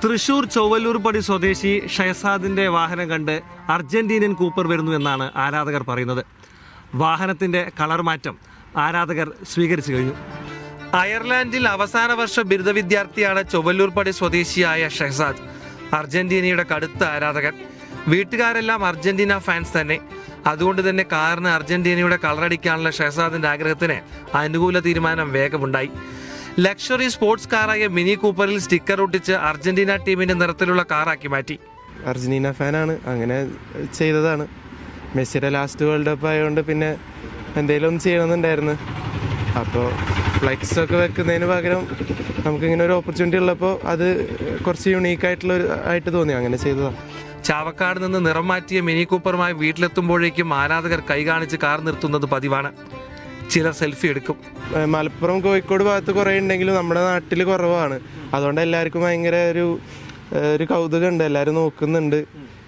തൃശൂർ ചൊവ്വല്ലൂർപടി സ്വദേശി ഷഹസാദിന്റെ വാഹനം കണ്ട് അർജന്റീനിയൻ കൂപ്പർ വരുന്നു എന്നാണ് ആരാധകർ പറയുന്നത്. വാഹനത്തിന്റെ കളർ മാറ്റം ആരാധകർ സ്വീകരിച്ചു കഴിഞ്ഞു. അയർലാൻഡിൽ അവസാന വർഷ ബിരുദ വിദ്യാർത്ഥിയാണ് ചൊവ്വല്ലൂർപടി സ്വദേശിയായ ഷഹസാദ്. അർജന്റീനയുടെ കടുത്ത ആരാധകൻ. വീട്ടുകാരെല്ലാം അർജന്റീന ഫാൻസ് തന്നെ. അതുകൊണ്ട് തന്നെ കാറിന് അർജന്റീനയുടെ കളറടിക്കാനുള്ള ഷഹസാദിന്റെ ആഗ്രഹത്തിന് അനുകൂല തീരുമാനം വേഗമുണ്ടായി. ലക്ഷറി സ്പോർട്സ് കാറായ മിനി കൂപ്പറിൽ സ്റ്റിക്കർ ഒട്ടിച്ച് അർജന്റീന ടീമിന്റെ നിറത്തിലുള്ള കാറാക്കി മാറ്റി. അർജന്റീന ഫാനാണ്, അങ്ങനെ ചെയ്തതാണ്. മെസ്സിയുടെ ലാസ്റ്റ് വേൾഡ് കപ്പ് ആയതുകൊണ്ട് പിന്നെ എന്തെങ്കിലും ഒന്ന് ചെയ്യണമെന്നുണ്ടായിരുന്നു. അപ്പോൾ ഫ്ലെക്സ് ഒക്കെ വെക്കുന്നതിന് പകരം നമുക്കിങ്ങനെ ഒരു ഓപ്പർച്യൂണിറ്റി ഉള്ളപ്പോൾ അത് കുറച്ച് യുണീക്കായിട്ടുള്ള ആയിട്ട് തോന്നി, അങ്ങനെ ചെയ്തതാണ്. ചാവക്കാട് നിന്ന് നിറം മാറ്റിയ മിനി കൂപ്പറുമായി വീട്ടിലെത്തുമ്പോഴേക്കും ആരാധകർ കൈ കാണിച്ച് കാർ നിർത്തുന്നത് പതിവാണ്. ചിലർ സെൽഫി എടുക്കും. മലപ്പുറം കോഴിക്കോട് ഭാഗത്ത് കുറേ ഉണ്ടെങ്കിലും നമ്മുടെ നാട്ടിൽ കുറവാണ്. അതുകൊണ്ട് എല്ലാവർക്കും ഭയങ്കര ഒരു കൗതുകമുണ്ട്. എല്ലാവരും നോക്കുന്നുണ്ട്,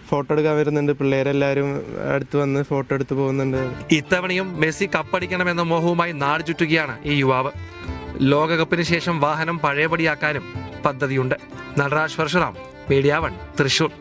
ഫോട്ടോ എടുക്കാൻ വരുന്നുണ്ട്. പിള്ളേരെല്ലാവരും അടുത്ത് വന്ന് ഫോട്ടോ എടുത്ത് പോകുന്നുണ്ട്. ഇത്തവണയും മെസ്സി കപ്പടിക്കണമെന്ന മോഹവുമായി നാട് ചുറ്റുകയാണ് ഈ യുവാവ്. ലോകകപ്പിന് ശേഷം വാഹനം പഴയപടിയാക്കാനും പദ്ധതിയുണ്ട്. നടരാജ് പരശുറാം, മീഡിയ 1, തൃശൂർ.